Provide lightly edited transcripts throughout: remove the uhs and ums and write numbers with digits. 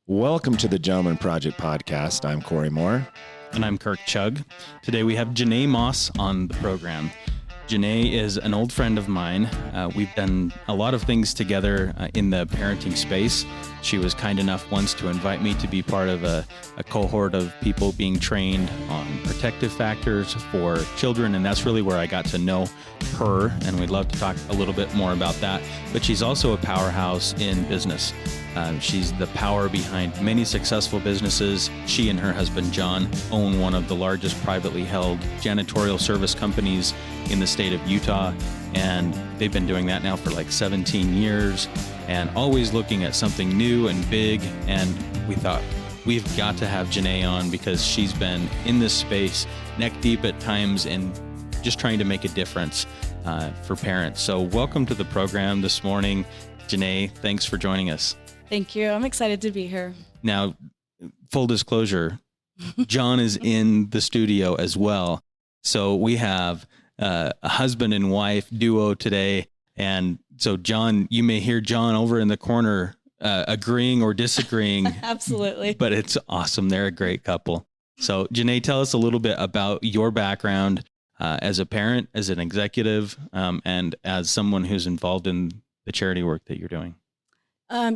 Welcome to the Gentleman Project podcast. I'm Cory Moore. And I'm Kirk Chugg. Today we have Janae Moss on the program. Janae is an old friend of mine. We've done a lot of things together in the parenting space. She was kind enough once to invite me to be part of a cohort of people being trained on protective factors for children, and that's really where I got to know her, and we'd love to talk a little bit more about that. But she's also a powerhouse in business. She's the power behind many successful businesses. She and her husband, John, own one of the largest privately held janitorial service companies in the state of Utah. And they've been doing that now for like 17 years and always looking at something new and big. And we thought, we've got to have Janae on because she's been in this space neck deep at times and just trying to make a difference for parents. So welcome to the program this morning. Janae, thanks for joining us. Thank you. I'm excited to be here. Now, full disclosure, John is in the studio as well. So we have a husband and wife duo today. And so John, you may hear John over in the corner agreeing or disagreeing. Absolutely. But it's awesome. They're a great couple. So Janae, tell us a little bit about your background as a parent, as an executive, and as someone who's involved in the charity work that you're doing.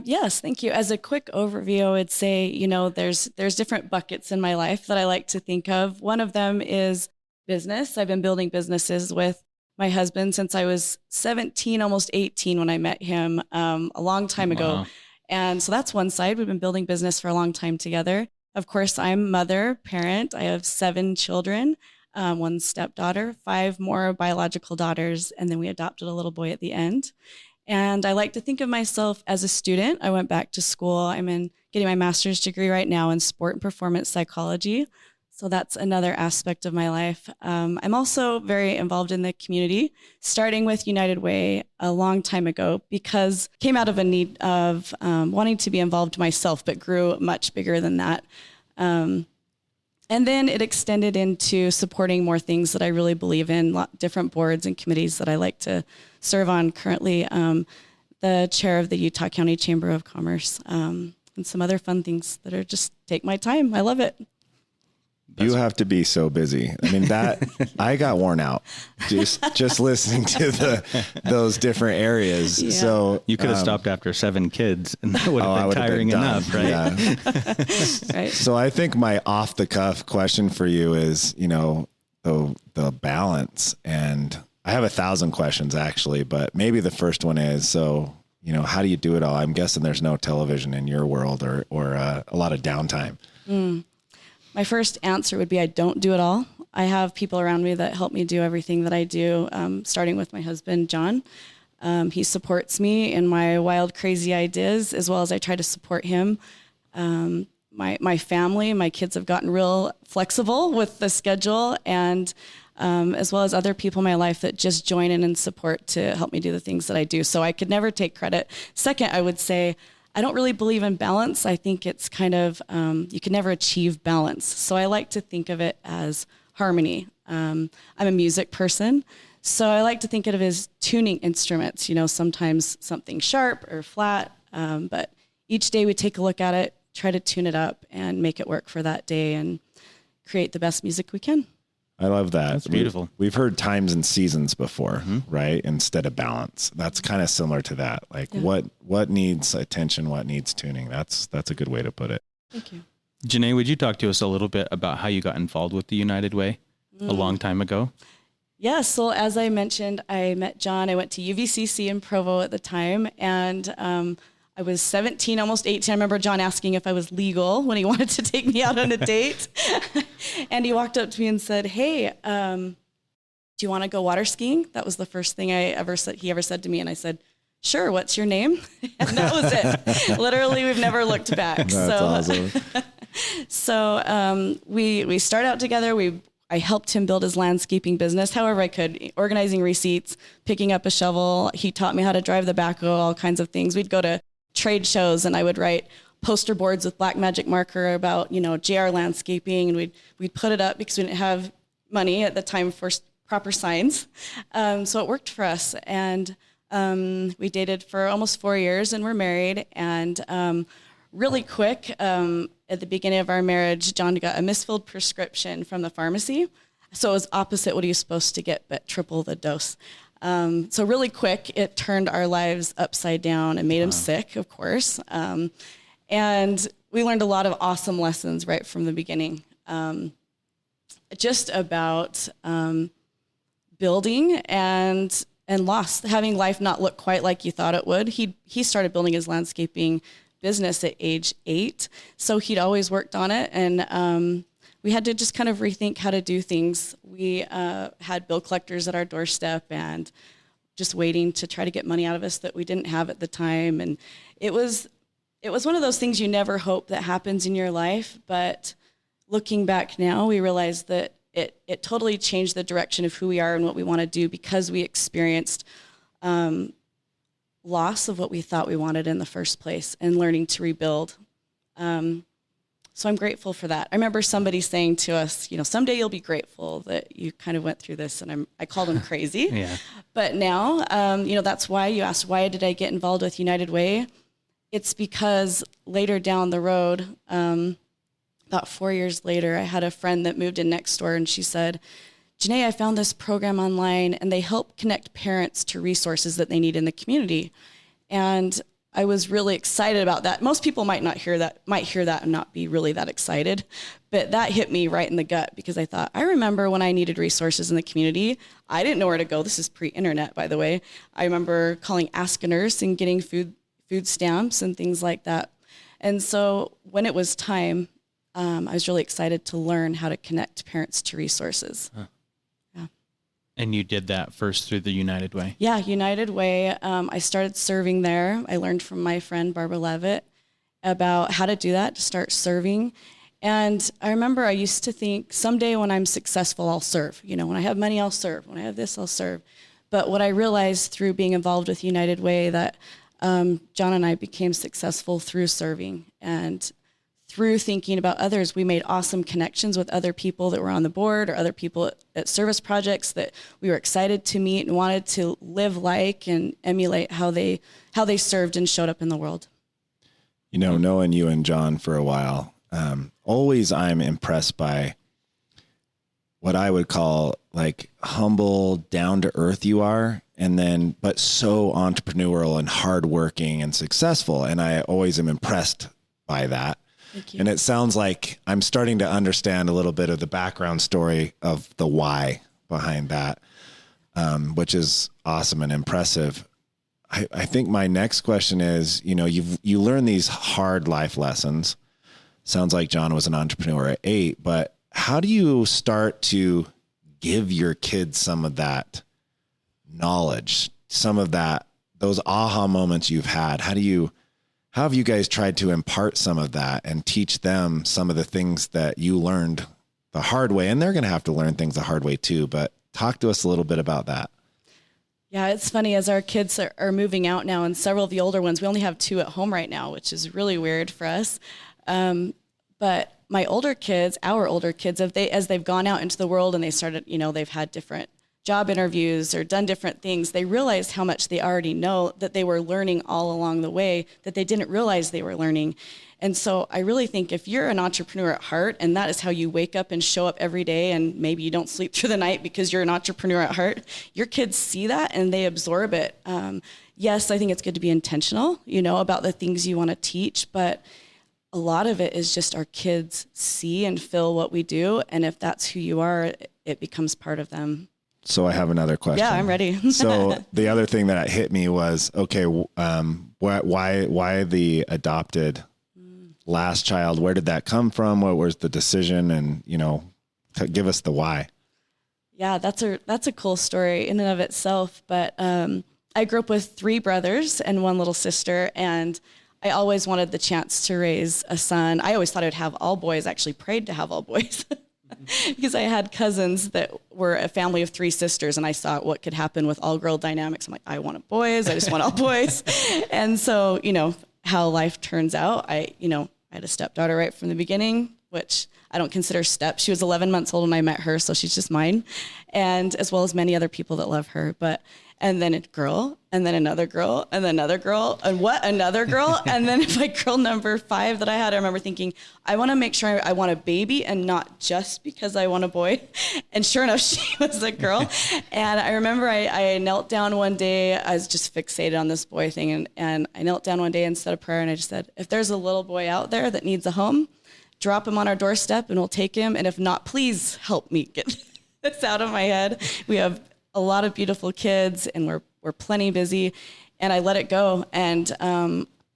Yes, thank you. As a quick overview, I would say, there's different buckets in my life that I like to think of. One of them is business. I've been building businesses with my husband since I was 17, almost 18 when I met him a long time ago. Wow. And so that's one side. We've been building business for a long time together. Of course, I'm mother, parent. I have 7 children, 1 stepdaughter, 5 more biological daughters, and then we adopted a little boy at the end. And I like to think of myself as a student. I went back to school. I'm getting my master's degree right now in sport and performance psychology. So that's another aspect of my life. I'm also very involved in the community, starting with United Way a long time ago because came out of a need of wanting to be involved myself, but grew much bigger than that. And then it extended into supporting more things that I really believe in, different boards and committees that I like to serve on currently, the chair of the Utah County Chamber of Commerce, and some other fun things that are just take my time. I love it. You have to be so busy. I mean, I got worn out just listening to those different areas. Yeah. So You could have stopped after 7 kids and that would have been tiring enough, right? Yeah. Right. So I think my off the cuff question for you is, the balance, and I have 1,000 questions actually, but maybe the first one is, how do you do it all? I'm guessing there's no television in your world or a lot of downtime. My first answer would be I don't do it all. I have people around me that help me do everything that I do, starting with my husband, John. He supports me in my wild, crazy ideas, as well as I try to support him. My family, my kids have gotten real flexible with the schedule, and as well as other people in my life that just join in and support to help me do the things that I do. So I could never take credit. Second, I would say I don't really believe in balance. I think it's kind of, you can never achieve balance. So I like to think of it as harmony. I'm a music person, so I like to think of it as tuning instruments, sometimes something sharp or flat, but each day we take a look at it, try to tune it up and make it work for that day and create the best music we can. I love that. That's beautiful. We've heard times and seasons before, right? Instead of balance. That's kind of similar to that. Like what needs attention, what needs tuning. That's a good way to put it. Thank you. Janae, would you talk to us a little bit about how you got involved with the United Way a long time ago? Yes. So as I mentioned, I met John. I went to UVCC in Provo at the time, and I was 17, almost 18. I remember John asking if I was legal when he wanted to take me out on a date. And he walked up to me and said, "Hey, do you want to go water skiing?" That was the first thing he ever said to me. And I said, "Sure, what's your name?" And that was it. Literally, we've never looked back. That's awesome. So we start out together. I helped him build his landscaping business however I could, organizing receipts, picking up a shovel. He taught me how to drive the backhoe, all kinds of things. We'd go to trade shows and I would write poster boards with black magic marker about, JR landscaping, and we'd put it up because we didn't have money at the time for proper signs. So it worked for us. And we dated for almost 4 years and we're married. And really quick, at the beginning of our marriage, John got a misfilled prescription from the pharmacy. So it was opposite what he was supposed to get, but triple the dose. So really quick, it turned our lives upside down and made him sick, of course. And we learned a lot of awesome lessons right from the beginning. Just about building and loss, having life not look quite like you thought it would. He started building his landscaping business at age 8, so he'd always worked on it, and we had to just kind of rethink how to do things. We had bill collectors at our doorstep and just waiting to try to get money out of us that we didn't have at the time, and it was one of those things you never hope that happens in your life, but looking back now, we realize that it totally changed the direction of who we are and what we want to do, because we experienced loss of what we thought we wanted in the first place and learning to rebuild. So I'm grateful for that. I remember somebody saying to us, someday you'll be grateful that you kind of went through this, and I called them crazy. Yeah. But now, that's why you asked, why did I get involved with United Way? It's because later down the road, about 4 years later, I had a friend that moved in next door, and she said, Janae, I found this program online, and they help connect parents to resources that they need in the community. And I was really excited about that. Most people might hear that and not be really that excited, but that hit me right in the gut, because I thought, I remember when I needed resources in the community, I didn't know where to go. This is pre-internet, by the way. I remember calling Ask a Nurse and getting food stamps and things like that. And so when it was time, I was really excited to learn how to connect parents to resources. Huh. Yeah. And you did that first through the United Way? Yeah, United Way. I started serving there. I learned from my friend Barbara Levitt about how to do that, to start serving. And I remember I used to think, someday when I'm successful, I'll serve. When I have money, I'll serve. When I have this, I'll serve. But what I realized through being involved with United Way, that John and I became successful through serving, and through thinking about others. We made awesome connections with other people that were on the board or other people at service projects that we were excited to meet and wanted to live like and emulate how they served and showed up in the world. Knowing you and John for a while, always I'm impressed by what I would call like humble, down to earth you are, but so entrepreneurial and hardworking and successful. And I always am impressed by that. Thank you. And it sounds like I'm starting to understand a little bit of the background story of the why behind that, which is awesome and impressive. I think my next question is, you learn these hard life lessons. Sounds like John was an entrepreneur at 8, but how do you start to give your kids some of that knowledge, some of those aha moments you've had? How have you guys tried to impart some of that and teach them some of the things that you learned the hard way? And they're going to have to learn things the hard way too, but talk to us a little bit about that. Yeah, it's funny, as our kids are moving out now, and several of the older ones, we only have 2 at home right now, which is really weird for us. But our older kids, as they've gone out into the world and they started, they've had different job interviews or done different things, they realized how much they already know, that they were learning all along the way, that they didn't realize they were learning. And so I really think if you're an entrepreneur at heart, and that is how you wake up and show up every day, and maybe you don't sleep through the night because you're an entrepreneur at heart, your kids see that and they absorb it. Yes, I think it's good to be intentional, about the things you want to teach, but a lot of it is just our kids see and feel what we do. And if that's who you are, it becomes part of them. So I have another question. Yeah, I'm ready. So the other thing that hit me was, okay, why the adopted last child? Where did that come from? What was the decision? And, give us the why. Yeah, that's a cool story in and of itself. But I grew up with 3 brothers and 1 little sister, and I always wanted the chance to raise a son. I always thought I'd have all boys. I actually prayed to have all boys. Because I had cousins that were a family of 3 sisters, and I saw what could happen with all-girl dynamics. I'm like, I want boys. I just want all boys. And so, how life turns out, I had a stepdaughter right from the beginning, which I don't consider step. She was 11 months old when I met her, so she's just mine, and as well as many other people that love her. But and then a girl, and then another girl, and then another girl, and another girl. And then by girl number 5 that I had, I remember thinking, I want to make sure I want a baby and not just because I want a boy. And sure enough, she was a girl. And I remember I knelt down one day. I was just fixated on this boy thing. And I knelt down one day and said a prayer. And I just said, if there's a little boy out there that needs a home, drop him on our doorstep and we'll take him. And if not, please help me get this out of my head. We have a lot of beautiful kids and we're plenty busy, and I let it go. And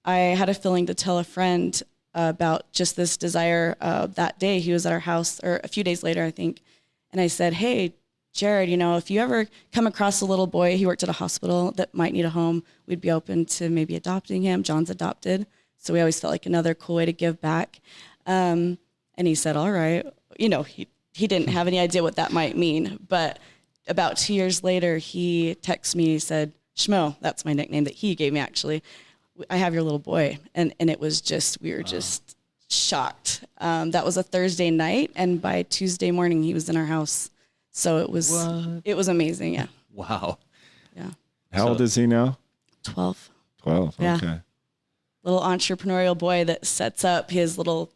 I had a feeling to tell a friend about just this desire. That day he was at our house, or a few days later, I think. And I said, hey, Jared, if you ever come across a little boy, he worked at a hospital that might need a home, we'd be open to maybe adopting him. John's adopted. So we always felt like another cool way to give back. And he said, all right. He didn't have any idea what that might mean, but about 2 years later, he texted me, he said, Schmo, that's my nickname that he gave me actually. I have your little boy. And it was just, we were just shocked. That was a Thursday night. And by Tuesday morning, he was in our house. So it was amazing. Yeah. Wow. Yeah. How old is he now? 12. 12. Yeah. Okay. Little entrepreneurial boy that sets up his little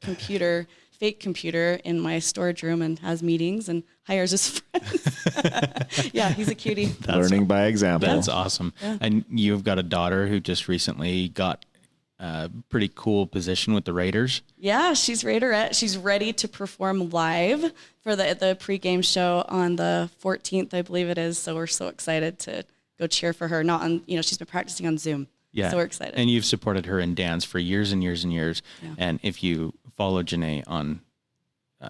fake computer in my storage room and has meetings and hires his friends. Yeah, he's a cutie. Learning by example. That's awesome. Yeah. And you've got a daughter who just recently got a pretty cool position with the Raiders. Yeah, she's Raiderette. She's ready to perform live for the pregame show on the 14th, I believe it is. So we're so excited to go cheer for her. Not on, she's been practicing on Zoom. Yeah. So we're excited. And you've supported her in dance for years and years and years. Yeah. And if you follow Janae on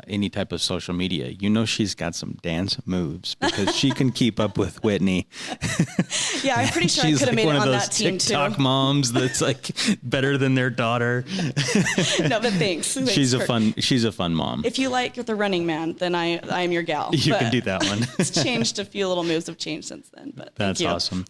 any type of social media, she's got some dance moves because she can keep up with Whitney. Yeah, I'm pretty sure I could have made it on that team too. TikTok moms that's like better than their daughter. No, but thanks. She's a fun mom. If you like the Running Man, then I'm your gal. You can do that one. It's changed, a few little moves have changed since then, but that's awesome.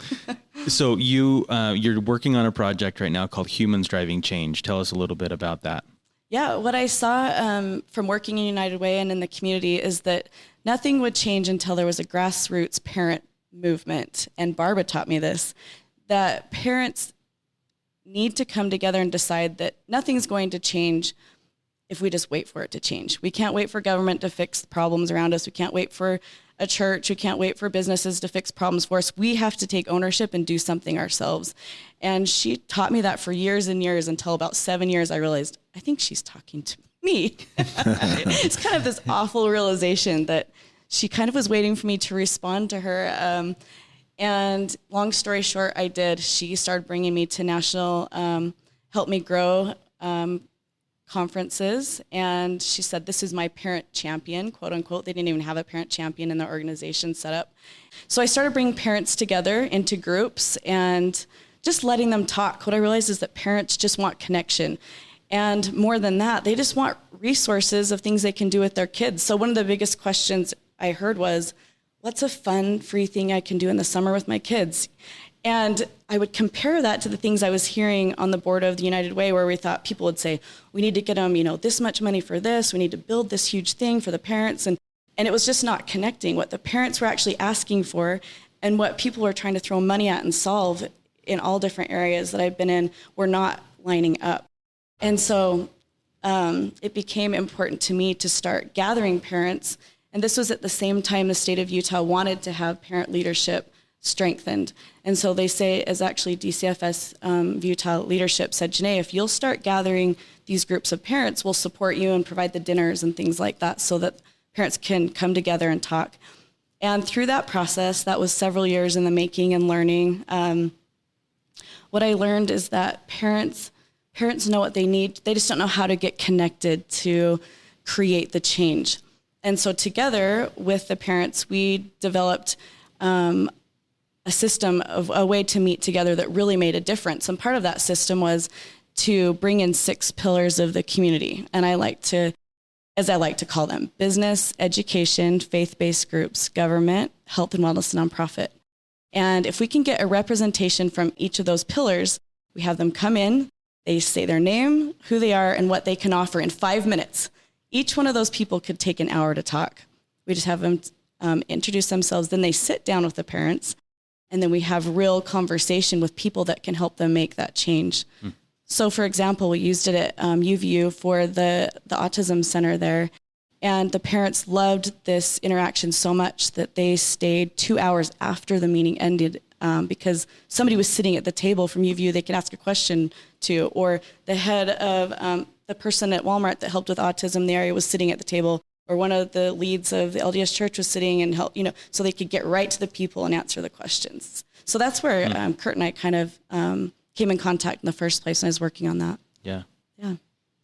So you're working on a project right now called Humans Driving Change. Tell us a little bit about that. Yeah, what I saw from working in United Way and in the community is that nothing would change until there was a grassroots parent movement. And Barbara taught me this, that parents need to come together and decide that nothing's going to change if we just wait for it to change. We can't wait for government to fix problems around us. We can't wait for a church. We can't wait for businesses to fix problems for us. We have to take ownership and do something ourselves. And she taught me that for years and years, until about 7 years, I realized, I think she's talking to me. It's kind of this awful realization that she kind of was waiting for me to respond to her. And long story short, I did. She started bringing me to national Help Me Grow conferences, and she said, this is my parent champion, quote unquote. They didn't even have a parent champion in the organization set up. So I started bringing parents together into groups and just letting them talk. What I realized is that parents just want connection. And more than that, they just want resources of things they can do with their kids. So one of the biggest questions I heard was, what's a fun, free thing I can do in the summer with my kids? And I would compare that to the things I was hearing on the board of the United Way, where we thought people would say, we need to get them, this much money for this. We need to build this huge thing for the parents. And it was just not connecting what the parents were actually asking for and what people were trying to throw money at and solve in all different areas that I've been in were not lining up. And so it became important to me to start gathering parents. And this was at the same time the state of Utah wanted to have parent leadership strengthened. And so they say, as actually DCFS Utah leadership said, Janae, if you'll start gathering these groups of parents, we'll support you and provide the dinners and things like that so that parents can come together and talk. And through that process, that was several years in the making and learning. What I learned is that parents know what they need. They just don't know how to get connected to create the change. And so together with the parents, we developed a system of a way to meet together that really made a difference. And part of that system was to bring in 6 pillars of the community. And I like to call them: business, education, faith-based groups, government, health and wellness, and nonprofit. And if we can get a representation from each of those pillars, we have them come in, they say their name, who they are, and what they can offer in 5 minutes. Each one of those people could take an hour to talk. We just have them introduce themselves, then they sit down with the parents, And then we have real conversation with people that can help them make that change. So for example, we used it at UVU for the autism center there. And the parents loved this interaction so much that they stayed 2 hours after the meeting ended because somebody was sitting at the table from UVU they could ask a question to, or the head of the person at Walmart that helped with autism in the area was sitting at the table, or one of the leads of the LDS church was sitting and help, so they could get right to the people and answer the questions. So that's where Kurt and I kind of came in contact in the first place when I was working on that. Yeah. Yeah.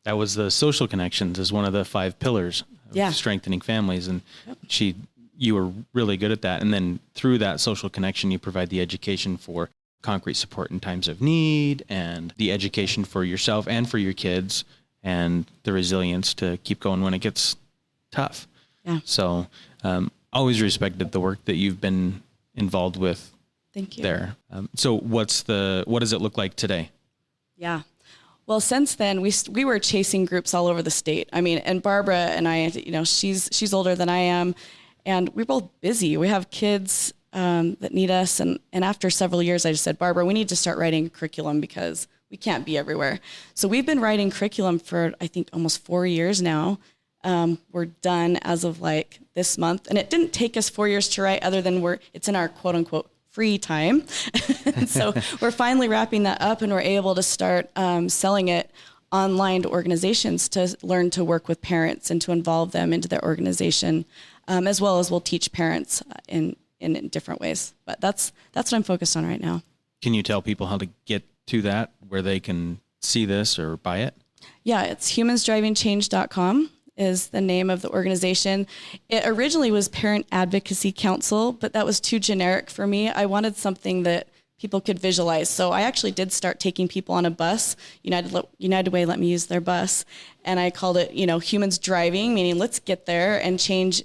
That was the social connections as one of the 5 pillars of strengthening families. And you were really good at that. And then through that social connection, you provide the education for concrete support in times of need, and the education for yourself and for your kids, and the resilience to keep going when it gets tough. Yeah. So always respected the work that you've been involved with. Thank you. There. So what does it look like today? Yeah. Well, since then we were chasing groups all over the state. I mean, and Barbara and I, she's older than I am, and we're both busy. We have kids that need us. And after several years, I just said, Barbara, we need to start writing curriculum because we can't be everywhere. So we've been writing curriculum for, I think, almost 4 years now. We're done as of like this month. And it didn't take us 4 years to write, other than it's in our quote unquote free time. And so we're finally wrapping that up, and we're able to start selling it online to organizations to learn to work with parents and to involve them into their organization, as well as we'll teach parents in different ways. But that's what I'm focused on right now. Can you tell people how to get to that, where they can see this or buy it? Yeah, it's humansdrivingchange.com is the name of the organization. It originally was Parent Advocacy Council, but that was too generic for me. I wanted something that people could visualize. So I actually did start taking people on a bus. United Way let me use their bus, and I called it, Humans Driving, meaning let's get there and change,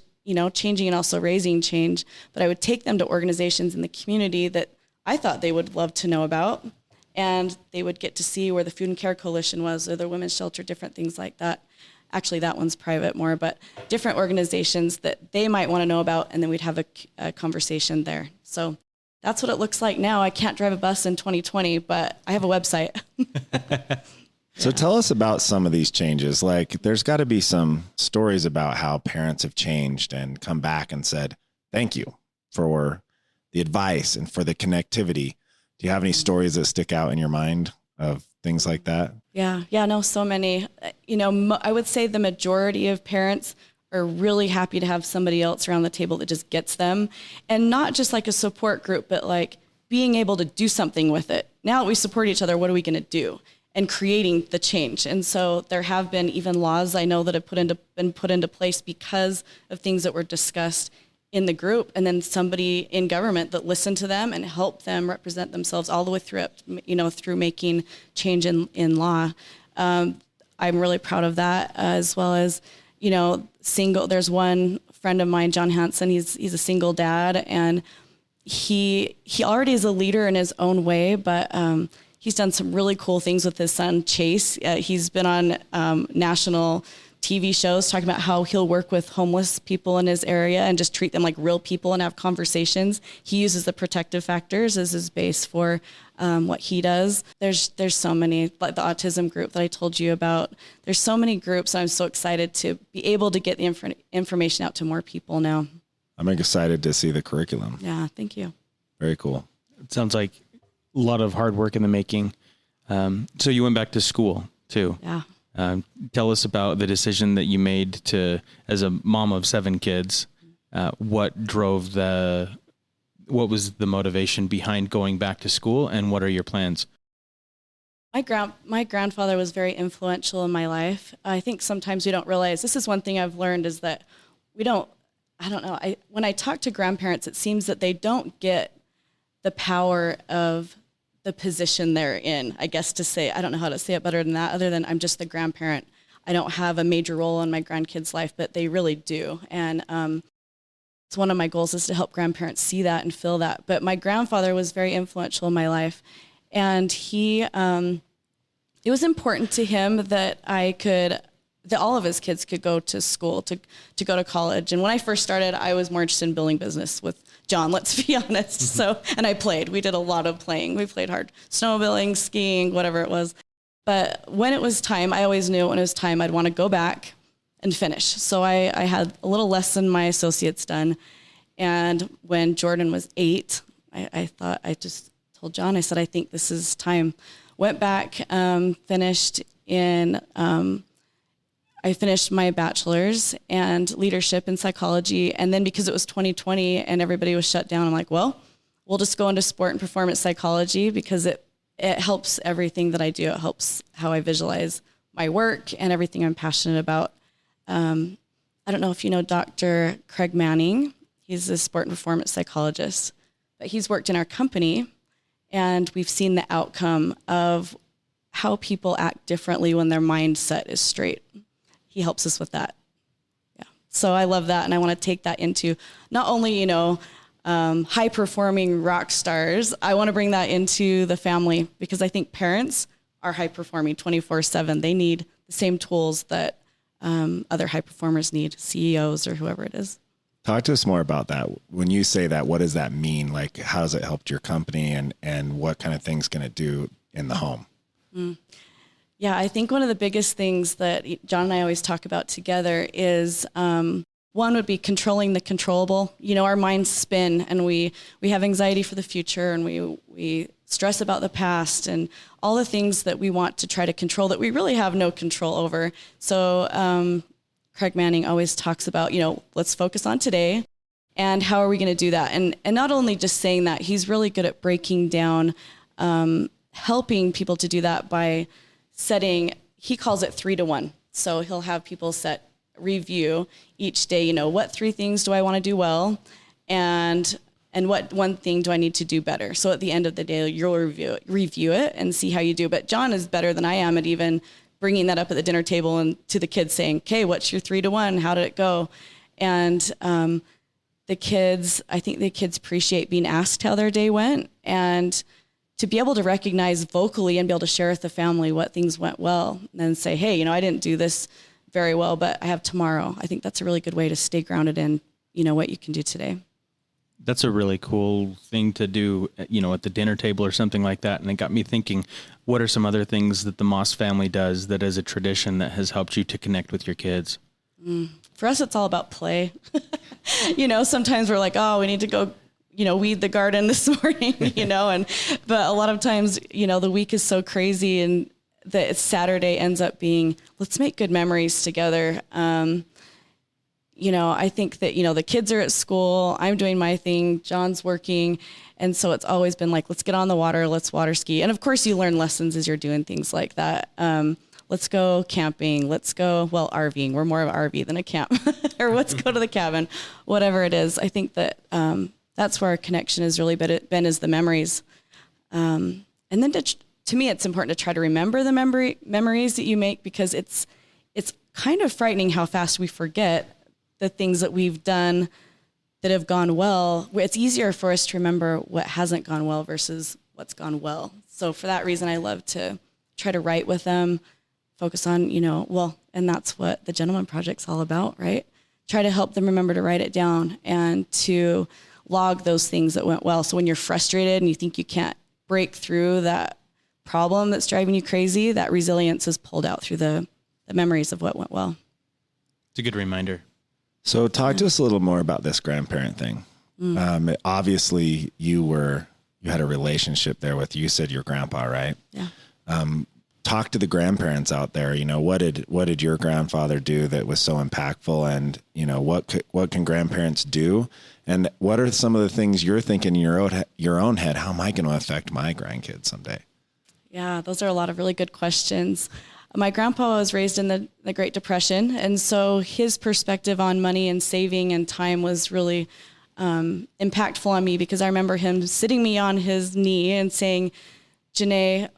changing and also raising change. But I would take them to organizations in the community that I thought they would love to know about, and they would get to see where the Food and Care Coalition was, or the Women's Shelter, different things like that. Actually, that one's private more, but different organizations that they might want to know about, and then we'd have a conversation there. So that's what it looks like now. I can't drive a bus in 2020, but I have a website. So tell us about some of these changes. Like, there's got to be some stories about how parents have changed and come back and said, thank you for the advice and for the connectivity. Do you have any stories that stick out in your mind of things like that? Yeah, no, so many. I would say the majority of parents are really happy to have somebody else around the table that just gets them, and not just like a support group, but like being able to do something with it. Now that we support each other, what are we going to do? And creating the change. And so there have been even laws I know that have been put into place because of things that were discussed in the group, and then somebody in government that listened to them and helped them represent themselves all the way through it, through making change in law. I'm really proud of that, as well as, there's one friend of mine, John Hansen, he's a single dad, and he already is a leader in his own way, but he's done some really cool things with his son, Chase. He's been on national TV shows talking about how he'll work with homeless people in his area and just treat them like real people and have conversations. He uses the protective factors as his base for what he does. There's so many, like the autism group that I told you about. There's so many groups. I'm so excited to be able to get the information out to more people now. I'm excited to see the curriculum. Yeah, thank you. Very cool. It sounds like a lot of hard work in the making. So you went back to school too. Yeah. Tell us about the decision that you made to, as a mom of 7 kids, what was the motivation behind going back to school, and what are your plans? My grandfather was very influential in my life. I think sometimes we don't realize, this is one thing I've learned, is that when I talk to grandparents, it seems that they don't get the power of the position they're in, I guess, to say. I don't know how to say it better than that, other than I'm just the grandparent. I don't have a major role in my grandkids' life, but they really do. And it's one of my goals is to help grandparents see that and feel that. But my grandfather was very influential in my life, and it was important to him that that all of his kids could go to school, to go to college. And when I first started, I was more interested in building business with John, let's be honest. So, and I played. We did a lot of playing. We played hard. Snowmobiling, skiing, whatever it was. But when it was time, I always knew when it was time, I'd want to go back and finish. So I had a little less than my associates done. And when Jordan was 8, I just told John, I said, I think this is time. Went back, finished in, I finished my bachelor's and leadership in psychology. And then because it was 2020 and everybody was shut down, I'm like, well, we'll just go into sport and performance psychology because it helps everything that I do. It helps how I visualize my work and everything I'm passionate about. I don't know if you know Dr. Craig Manning. He's a sport and performance psychologist, but he's worked in our company and we've seen the outcome of how people act differently when their mindset is straight. He helps us with that. Yeah. So I love that. And I want to take that into not only, high performing rock stars. I want to bring that into the family because I think parents are high performing 24/7. They need the same tools that other high performers need, CEOs or whoever it is. Talk to us more about that. When you say that, what does that mean? Like, how has it helped your company and what kind of things can it do in the home? Yeah, I think one of the biggest things that John and I always talk about together is one would be controlling the controllable. Our minds spin and we have anxiety for the future and we stress about the past and all the things that we want to try to control that we really have no control over. So Craig Manning always talks about, let's focus on today and how are we going to do that? And not only just saying that, he's really good at breaking down, helping people to do that by setting, he calls it 3-to-1. So he'll have people review each day, what 3 things do I want to do well? And what 1 thing do I need to do better? So at the end of the day, you'll review it and see how you do. But John is better than I am at even bringing that up at the dinner table and to the kids saying, okay, what's your 3-to-1? How did it go? And I think the kids appreciate being asked how their day went and to be able to recognize vocally and be able to share with the family what things went well and then say, hey, I didn't do this very well, but I have tomorrow. I think that's a really good way to stay grounded in, what you can do today. That's a really cool thing to do, at the dinner table or something like that. And it got me thinking, what are some other things that the Moss family does that is a tradition that has helped you to connect with your kids? For us, it's all about play. Sometimes we're like, oh, we need to go weed the garden this morning, but a lot of times, the week is so crazy and that Saturday ends up being, let's make good memories together. I think that, the kids are at school, I'm doing my thing, John's working. And so it's always been like, let's get on the water, let's water ski. And of course you learn lessons as you're doing things like that. Let's go camping, let's go, RVing. We're more of an RV than a camp or let's go to the cabin, whatever it is. I think that, that's where our connection has really been is the memories. And then to me, it's important to try to remember the memories that you make because it's kind of frightening how fast we forget the things that we've done that have gone well. It's easier for us to remember what hasn't gone well versus what's gone well. So for that reason, I love to try to write with them, focus on, and that's what the Gentleman Project's all about, right? Try to help them remember to write it down and to log those things that went well. So when you're frustrated and you think you can't break through that problem that's driving you crazy, that resilience is pulled out through the memories of what went well. It's a good reminder. So talk to us a little more about this grandparent thing. Obviously you had a relationship there with, you said your grandpa, right? Yeah. Talk to the grandparents out there. What did your grandfather do that was so impactful? And, what can grandparents do? And what are some of the things you're thinking in your own head? How am I going to affect my grandkids someday? Yeah, those are a lot of really good questions. My grandpa was raised in the Great Depression, and so his perspective on money and saving and time was really impactful on me because I remember him sitting me on his knee and saying, Janae,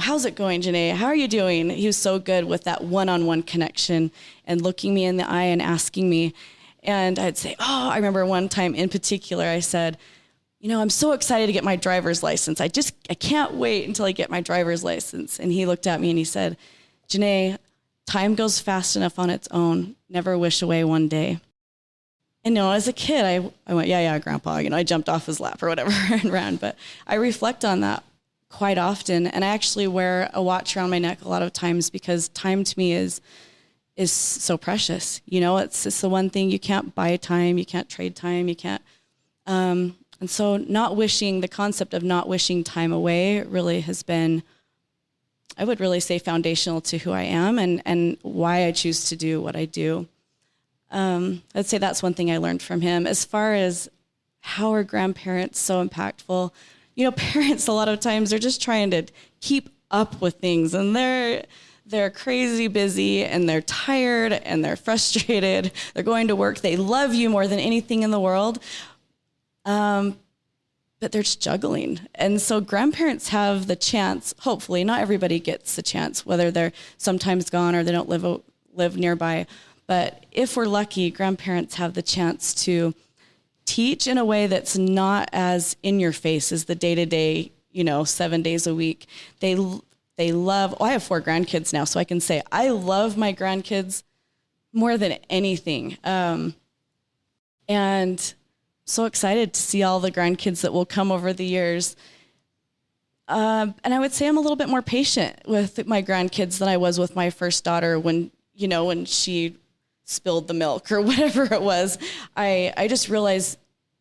how's it going, Janae? How are you doing? He was so good with that one-on-one connection and looking me in the eye and asking me. And I'd say, I remember one time in particular, I said, I'm so excited to get my driver's license. I can't wait until I get my driver's license. And he looked at me and he said, Janae, time goes fast enough on its own. Never wish away one day. And, as a kid, I went, yeah, Grandpa, I jumped off his lap or whatever and ran. But I reflect on that quite often. And I actually wear a watch around my neck a lot of times because time to me is so precious. It's just the one thing. You can't buy time. You can't trade time. You can't. And so the concept of not wishing time away really has been, I would really say, foundational to who I am and why I choose to do what I do. I'd say that's one thing I learned from him. As far as how are grandparents so impactful, parents a lot of times they're just trying to keep up with things, and they're crazy busy, and they're tired, and they're frustrated. They're going to work. They love you more than anything in the world. But they're just juggling. And so grandparents have the chance, hopefully, not everybody gets the chance, whether they're sometimes gone or they don't live nearby. But if we're lucky, grandparents have the chance to teach in a way that's not as in your face as the day-to-day, 7 days a week. They love, I have 4 grandkids now, so I can say I love my grandkids more than anything. And so excited to see all the grandkids that will come over the years. And I would say I'm a little bit more patient with my grandkids than I was with my first daughter when she spilled the milk or whatever it was. I just realized,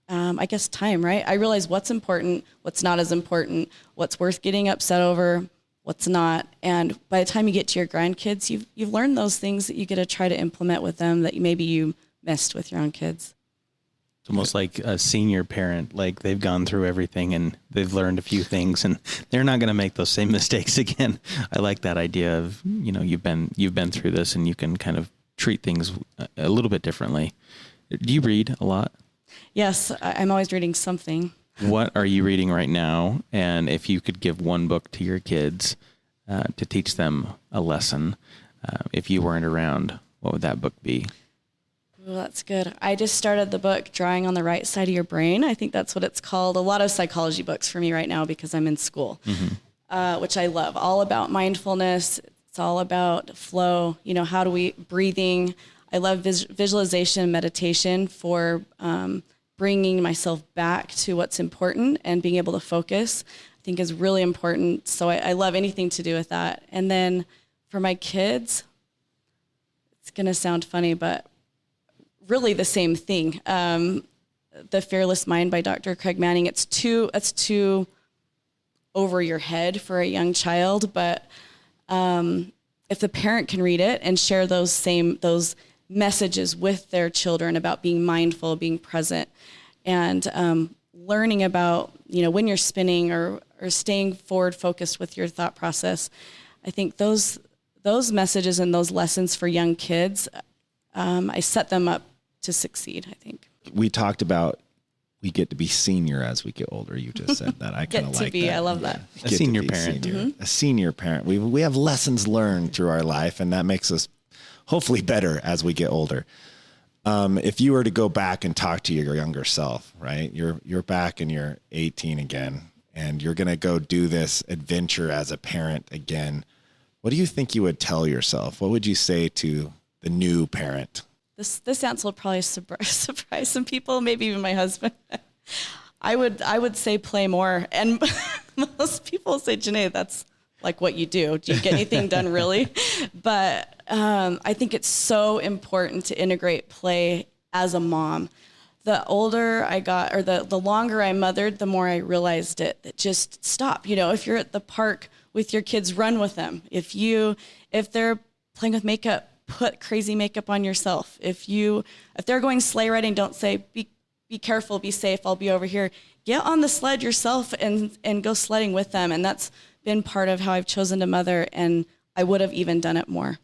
I guess time, right? I realized what's important, what's not as important, what's worth getting upset over, what's not. And by the time you get to your grandkids, you've learned those things that you get to try to implement with them that maybe you missed with your own kids. It's almost like a senior parent, like they've gone through everything and they've learned a few things and they're not going to make those same mistakes again. I like that idea of, you've been through this and you can kind of treat things a little bit differently. Do you read a lot? Yes, I'm always reading something. What are you reading right now? And if you could give one book to your kids to teach them a lesson, if you weren't around, what would that book be? Well, that's good. I just started the book, Drawing on the Right Side of Your Brain. I think that's what it's called. A lot of psychology books for me right now because I'm in school, which I love. All about mindfulness. It's all about flow. How do we breathing? I love visualization and meditation for bringing myself back to what's important and being able to focus, I think is really important. So I love anything to do with that. And then for my kids, it's going to sound funny, but really the same thing. The Fearless Mind by Dr. Craig Manning. It's too over your head for a young child, but if the parent can read it and share those messages with their children about being mindful, being present, and learning about, when you're spinning or staying forward focused with your thought process, I think those messages and those lessons for young kids, I set them up to succeed, I think. We talked about we get to be senior as we get older. You just said that. I kind of like that. I love that. A senior parent. A senior parent. We have lessons learned through our life, and that makes us hopefully better as we get older. If you were to go back and talk to your younger self, right? You're back and you're 18 again, and you're going to go do this adventure as a parent again. What do you think you would tell yourself? What would you say to the new parent? This answer will probably surprise some people, maybe even my husband. I would say play more. And most people say, Janae, that's like what you do. Do you get anything done really? But I think it's so important to integrate play as a mom. The older I got, or the longer I mothered, the more I realized it. That just stop. If you're at the park with your kids, run with them. If they're playing with makeup, put crazy makeup on yourself. If they're going sleigh riding, don't say, be careful, be safe, I'll be over here. Get on the sled yourself and go sledding with them. And that's been part of how I've chosen to mother, and I would have even done it more.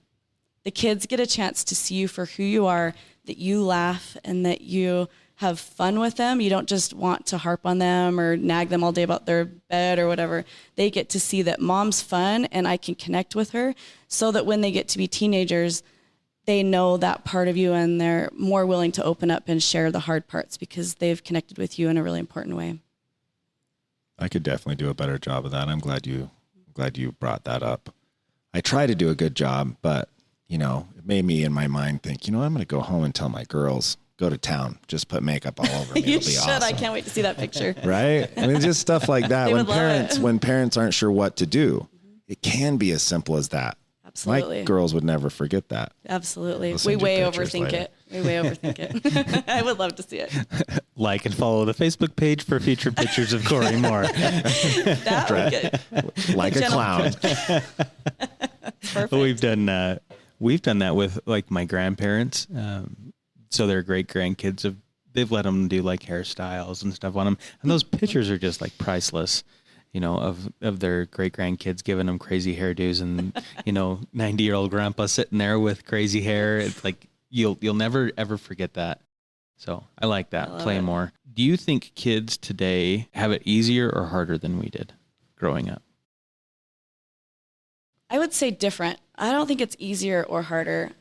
The kids get a chance to see you for who you are, that you laugh and that you have fun with them. You don't just want to harp on them or nag them all day about their bed or whatever. They get to see that mom's fun and I can connect with her, so that when they get to be teenagers, they know that part of you and they're more willing to open up and share the hard parts because they've connected with you in a really important way. I could definitely do a better job of that. I'm glad you brought that up. I try to do a good job, but you know, it made me in my mind think, you know, I'm going to go home and tell my girls, go to town, just put makeup all over me. You It'll be should. awesome. I can't wait to see that picture. Right? I mean, just stuff like that. They when would love it. when parents aren't sure what to do, it can be as simple as that. Absolutely. My girls would never forget that. Absolutely. I'll send We you way pictures overthink later. it. We way overthink it. I would love to see it. Like and follow the Facebook page for future pictures of Cory Moore. That would get Like a clown. perfect. We've done that with like my grandparents. So their great grandkids they've let them do like hairstyles and stuff on them, and those pictures are just like priceless. You know, of their great grandkids giving them crazy hairdos, and 90-year-old grandpa sitting there with crazy hair. It's like you'll never ever forget that. So I like that. Play it. more. Do you think kids today have it easier or harder than we did growing up? I would say different. I don't think it's easier or harder,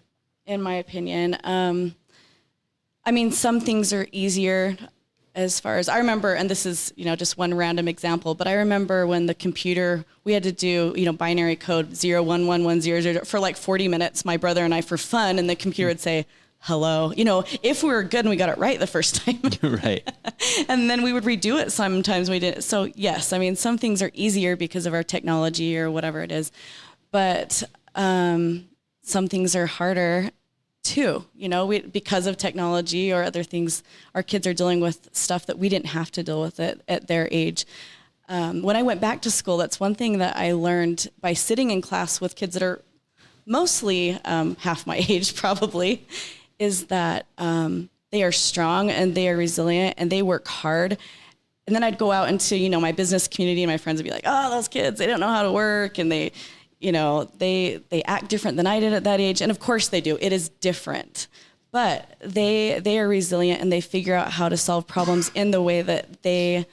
in my opinion. I mean, some things are easier as far as I remember, and this is, just one random example, but I remember when the computer, we had to do, binary code 011100 for like 40 minutes, my brother and I, for fun, and the computer would say, hello, if we were good and we got it right the first time. Right. And then we would redo it sometimes we didn't. So yes, I mean, some things are easier because of our technology or whatever it is, but some things are harder too, because of technology or other things. Our kids are dealing with stuff that we didn't have to deal with at their age. When I went back to school, that's one thing that I learned by sitting in class with kids that are mostly half my age probably, is that they are strong and they are resilient and they work hard. And then I'd go out into, my business community, and my friends would be like, oh, those kids, they don't know how to work, and they act different than I did at that age. And of course they do. It is different. But they are resilient, and they figure out how to solve problems in the way that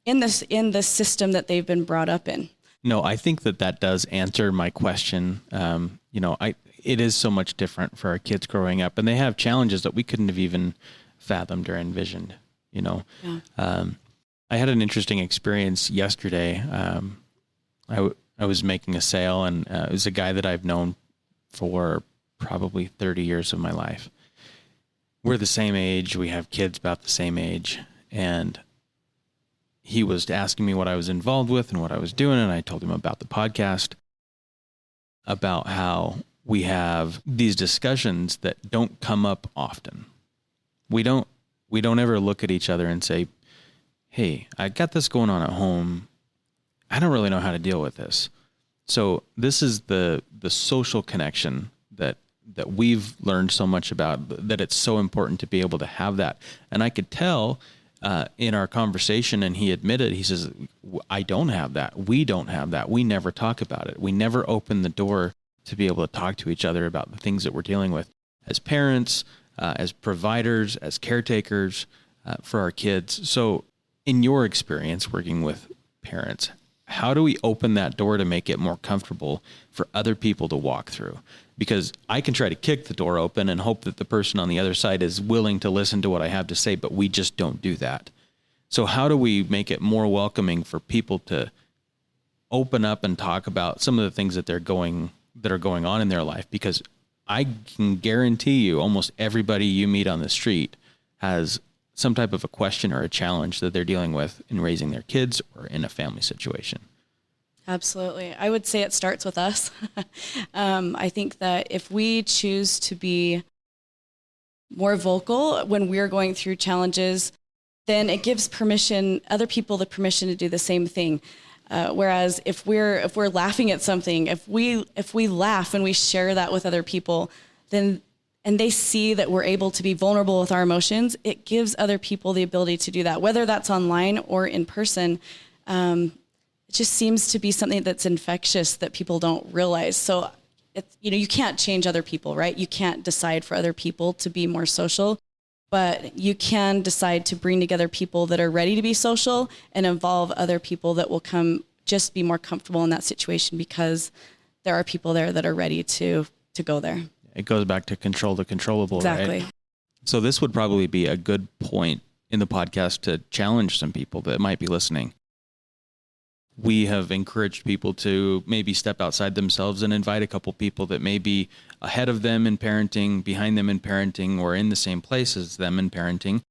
in the system that they've been brought up in. No, I think that does answer my question. It is so much different for our kids growing up, and they have challenges that we couldn't have even fathomed or envisioned, Yeah. I had an interesting experience yesterday. I was making a sale, and it was a guy that I've known for probably 30 years of my life. We're the same age. We have kids about the same age. And he was asking me what I was involved with and what I was doing. And I told him about the podcast, about how we have these discussions that don't come up often. We don't ever look at each other and say, hey, I got this going on at home. I don't really know how to deal with this. So this is the social connection that we've learned so much about, that it's so important to be able to have that. And I could tell in our conversation, and he admitted, he says, I don't have that. We don't have that. We never talk about it. We never open the door to be able to talk to each other about the things that we're dealing with as parents, as providers, as caretakers for our kids. So in your experience working with parents, how do we open that door to make it more comfortable for other people to walk through? Because I can try to kick the door open and hope that the person on the other side is willing to listen to what I have to say, but we just don't do that. So how do we make it more welcoming for people to open up and talk about some of the things that are going on in their life? Because I can guarantee you almost everybody you meet on the street has some type of a question or a challenge that they're dealing with in raising their kids or in a family situation. Absolutely. I would say it starts with us. I think that if we choose to be more vocal when we're going through challenges, then it gives other people the permission to do the same thing. Whereas if we're laughing at something, if we laugh and we share that with other people, then and they see that we're able to be vulnerable with our emotions, it gives other people the ability to do that, whether that's online or in person. It just seems to be something that's infectious that people don't realize. So it's, you can't change other people, right? You can't decide for other people to be more social, but you can decide to bring together people that are ready to be social and involve other people that will come just be more comfortable in that situation because there are people there that are ready to go there. It goes back to control the controllable, exactly. Right? So this would probably be a good point in the podcast to challenge some people that might be listening. we have encouraged people to maybe step outside themselves and invite a couple people that may be ahead of them in parenting, behind them in parenting, or in the same place as them in parenting,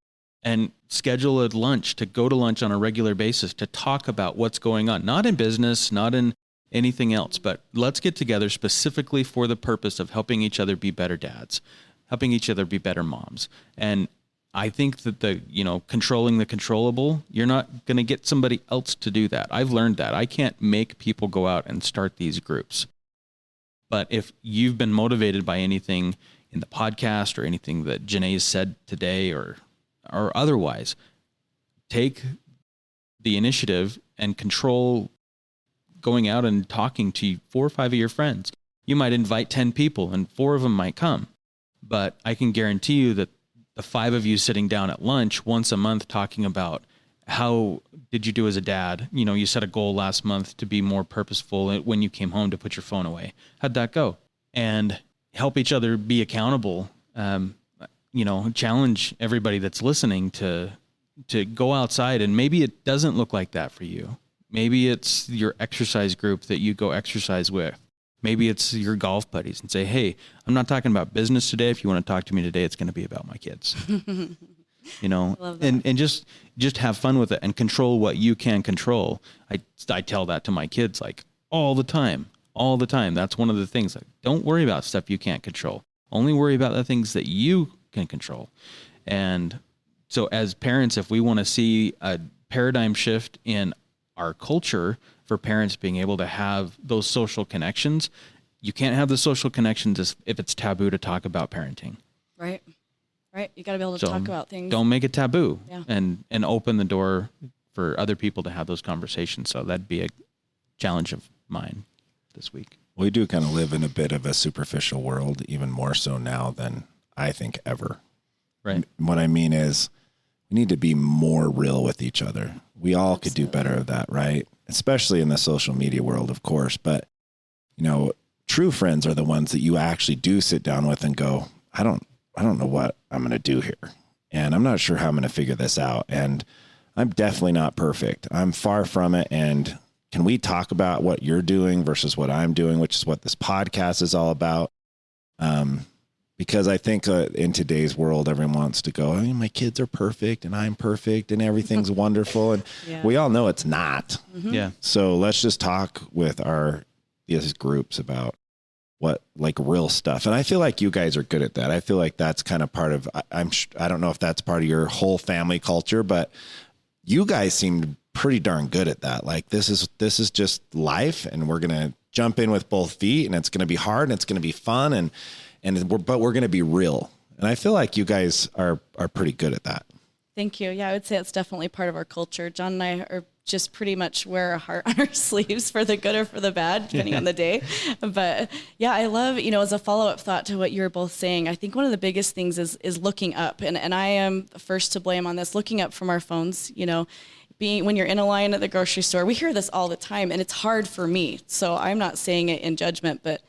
and schedule a lunch, to go to lunch on a regular basis to talk about what's going on, not in business, not in anything else, but let's get together specifically for the purpose of helping each other be better dads, helping each other be better moms. And I think that controlling the controllable, you're not going to get somebody else to do that. I've learned that. I can't make people go out and start these groups. But if you've been motivated by anything in the podcast or anything that Janae said today or otherwise, take the initiative and control going out and talking to 4 or 5 of your friends. You might invite 10 people and 4 of them might come. But I can guarantee you that the 5 of you sitting down at lunch once a month talking about how did you do as a dad? You set a goal last month to be more purposeful when you came home to put your phone away. How'd that go? And help each other be accountable. Challenge everybody that's listening to go outside, and maybe it doesn't look like that for you. Maybe it's your exercise group that you go exercise with. Maybe it's your golf buddies, and say, hey, I'm not talking about business today. If you want to talk to me today, it's going to be about my kids. Love that. and just have fun with it and control what you can control. I tell that to my kids like all the time. That's one of the things. Like, don't worry about stuff you can't control. Only worry about the things that you can control. And so as parents, if we want to see a paradigm shift in our culture for parents being able to have those social connections, you can't have the social connections if it's taboo to talk about parenting. Right. You got to be able to talk about things. Don't make it taboo. Yeah. and open the door for other people to have those conversations. So that'd be a challenge of mine this week. We do kind of live in a bit of a superficial world, even more so now than I think ever. Right. What I mean is we need to be more real with each other. We all could do better of that, right? Especially in the social media world, of course. But, true friends are the ones that you actually do sit down with and go, I don't know what I'm going to do here. And I'm not sure how I'm going to figure this out. And I'm definitely not perfect. I'm far from it. And can we talk about what you're doing versus what I'm doing, which is what this podcast is all about? Because I think in today's world, everyone wants to go, my kids are perfect and I'm perfect and everything's wonderful. And we all know it's not. Mm-hmm. Yeah. So let's just talk with these groups about what real stuff. And I feel like you guys are good at that. I feel like that's kind of part of, I don't know if that's part of your whole family culture, but you guys seem pretty darn good at that. Like this is just life, and we're going to jump in with both feet, and it's going to be hard and it's going to be fun. But we're going to be real. And I feel like you guys are pretty good at that. Thank you. Yeah, I would say it's definitely part of our culture. John and I are just pretty much wear a heart on our sleeves for the good or for the bad, depending on the day. But yeah, I love, as a follow-up thought to what you were both saying, I think one of the biggest things is looking up. And I am the first to blame on this, looking up from our phones, when you're in a line at the grocery store. We hear this all the time, and it's hard for me. So I'm not saying it in judgment, but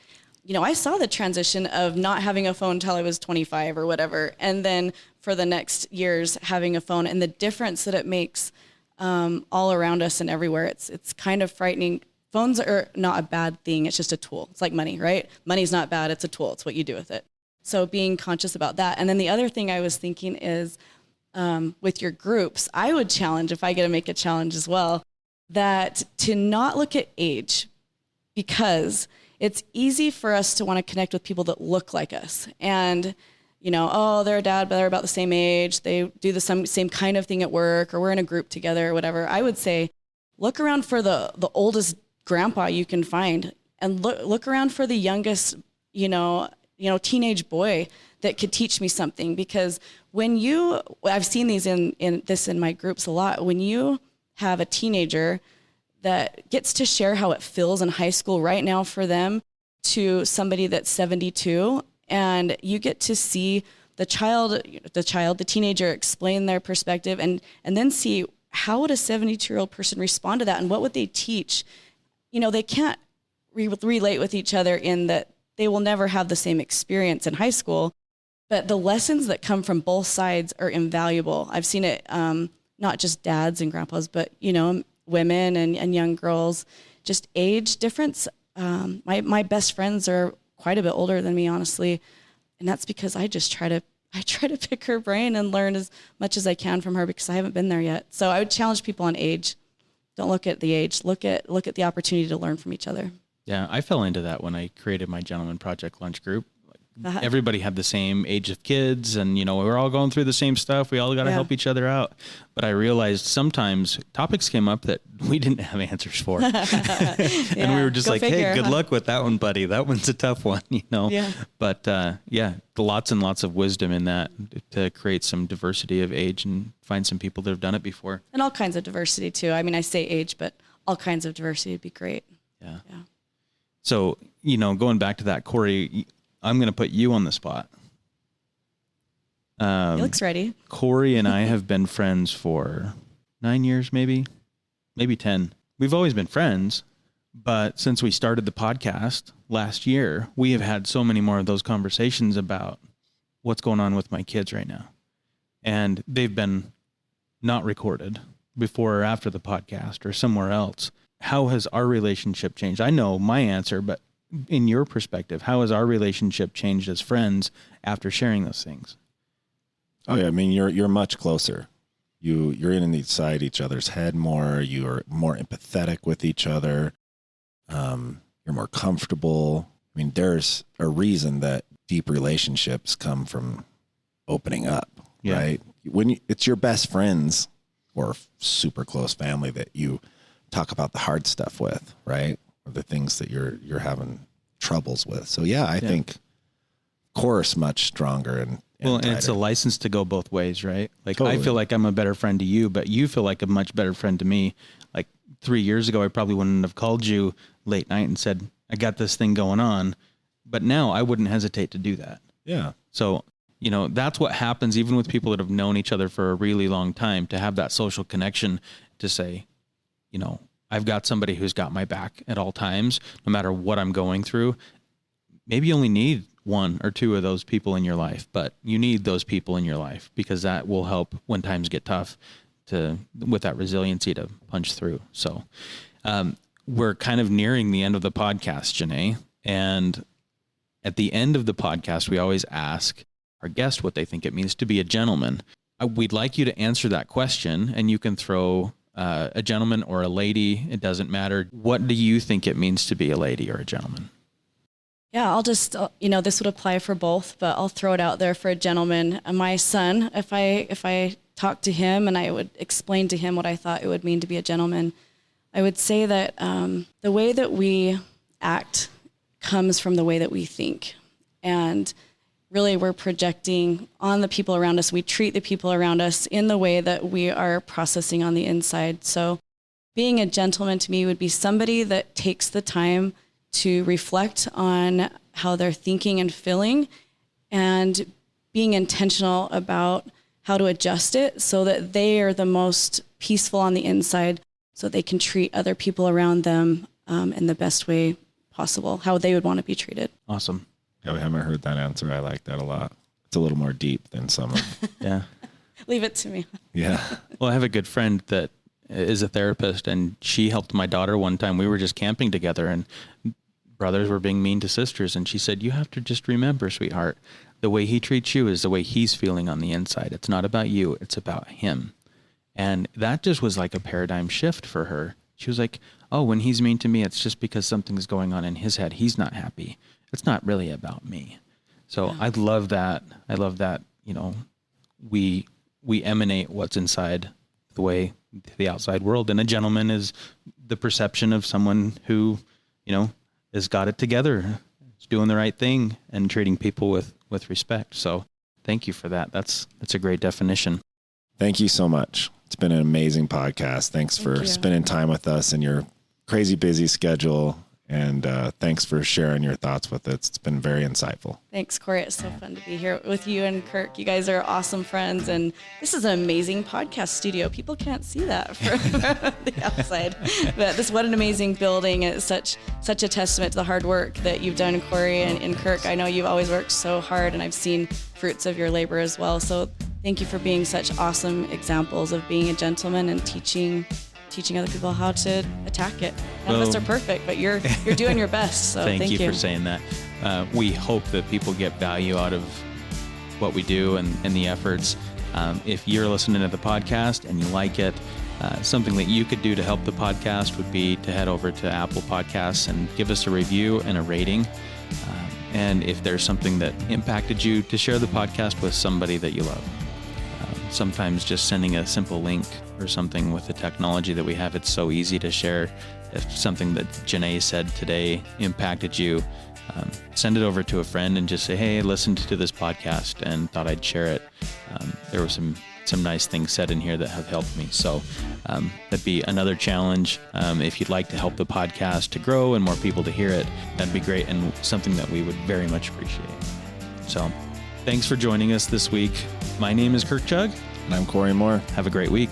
I saw the transition of not having a phone until I was 25 or whatever. And then for the next years having a phone, and the difference that it makes all around us and everywhere. It's kind of frightening. Phones are not a bad thing. It's just a tool. It's like money, right? Money's not bad. It's a tool. It's what you do with it. So being conscious about that. And then the other thing I was thinking is with your groups, I would challenge, if I get to make a challenge as well, that to not look at age, because it's easy for us to want to connect with people that look like us. And, they're a dad, but they're about the same age. They do the same kind of thing at work, or we're in a group together or whatever. I would say, look around for the oldest grandpa you can find, and look around for the youngest, teenage boy that could teach me something. Because I've seen these in my groups a lot. When you have a teenager that gets to share how it feels in high school right now for them to somebody that's 72, and you get to see the teenager explain their perspective, and then see how would a 72-year-old person respond to that, and what would they teach? They can't relate with each other in that they will never have the same experience in high school, but the lessons that come from both sides are invaluable. I've seen it, not just dads and grandpas, but, women and young girls, just age difference. My best friends are quite a bit older than me, honestly. And that's because I try to pick her brain and learn as much as I can from her because I haven't been there yet. So I would challenge people on age. Don't look at the age. Look at the opportunity to learn from each other. Yeah, I fell into that when I created my Gentleman Project lunch group. Everybody had the same age of kids, and we're all going through the same stuff. We all got to help each other out. But I realized sometimes topics came up that we didn't have answers for, and we were just "Hey, good luck with that one, buddy. That one's a tough one," Yeah. But lots and lots of wisdom in that to create some diversity of age and find some people that have done it before, and all kinds of diversity too. I mean, I say age, but all kinds of diversity would be great. Yeah. So going back to that, Cory, I'm going to put you on the spot. He looks ready. Cory and I have been friends for 9 years, maybe 10. We've always been friends, but since we started the podcast last year, we have had so many more of those conversations about what's going on with my kids right now. And they've been not recorded before or after the podcast or somewhere else. How has our relationship changed? I know my answer, but in your perspective, how has our relationship changed as friends after sharing those things? Oh yeah, I mean you're much closer. You're inside each other's head more. You're more empathetic with each other. You're more comfortable. I mean, there's a reason that deep relationships come from opening up, right? When it's your best friends or super close family that you talk about the hard stuff with, right? Or the things that you're having troubles with. So I think, of course, much stronger and it's a license to go both ways, right? Like totally. I feel like I'm a better friend to you, but you feel like a much better friend to me. Like 3 years ago, I probably wouldn't have called you late night and said, I got this thing going on. But now I wouldn't hesitate to do that. Yeah. So, that's what happens even with people that have known each other for a really long time, to have that social connection to say, I've got somebody who's got my back at all times, no matter what I'm going through. Maybe you only need 1 or 2 of those people in your life, but you need those people in your life because that will help when times get tough with that resiliency to punch through. So we're kind of nearing the end of the podcast, Janae. And at the end of the podcast, we always ask our guest what they think it means to be a gentleman. We'd like you to answer that question, and you can throw a gentleman or a lady. It doesn't matter. What do you think it means to be a lady or a gentleman? Yeah, I'll just, this would apply for both, but I'll throw it out there for a gentleman. My son, if I talked to him and I would explain to him what I thought it would mean to be a gentleman, I would say that the way that we act comes from the way that we think. And really we're projecting on the people around us. We treat the people around us in the way that we are processing on the inside. So being a gentleman to me would be somebody that takes the time to reflect on how they're thinking and feeling and being intentional about how to adjust it so that they are the most peaceful on the inside so they can treat other people around them in the best way possible, how they would want to be treated. Awesome. Yeah, we haven't heard that answer. I like that a lot. It's a little more deep than some of Yeah. Leave it to me. Yeah. Well, I have a good friend that is a therapist, and she helped my daughter one time. We were just camping together, and brothers were being mean to sisters, and she said, you have to just remember, sweetheart, the way he treats you is the way he's feeling on the inside. It's not about you. It's about him. And that just was like a paradigm shift for her. She was like, oh, when he's mean to me, it's just because something's going on in his head. He's not happy. It's not really about me. So yeah. I love that. We emanate what's inside the way to the outside world. And a gentleman is the perception of someone who, has got it together, is doing the right thing and treating people with respect. So thank you for that. That's a great definition. Thank you so much. It's been an amazing podcast. Thanks for spending time with us in your crazy busy schedule. And thanks for sharing your thoughts with us. It's been very insightful. Thanks, Cory. It's so fun to be here with you and Kirk. You guys are awesome friends. And this is an amazing podcast studio. People can't see that from the outside. But what an amazing building. It's such a testament to the hard work that you've done, Cory and Kirk. I know you've always worked so hard, and I've seen fruits of your labor as well. So thank you for being such awesome examples of being a gentleman and teaching teaching other people how to attack it. None of us are perfect, but you're doing your best. So thank you for saying that. We hope that people get value out of what we do and the efforts. If you're listening to the podcast and you like it, something that you could do to help the podcast would be to head over to Apple Podcasts and give us a review and a rating. And if there's something that impacted you, to share the podcast with somebody that you love. Sometimes just sending a simple link or something with the technology that we have, it's so easy to share. If something that Janae said today impacted you, send it over to a friend and just say, hey, I listened to this podcast and thought I'd share it. There were some nice things said in here that have helped me. So that'd be another challenge. If you'd like to help the podcast to grow and more people to hear it, that'd be great and something that we would very much appreciate. So thanks for joining us this week. My name is Kirk Chugg. And I'm Cory Moore. Have a great week.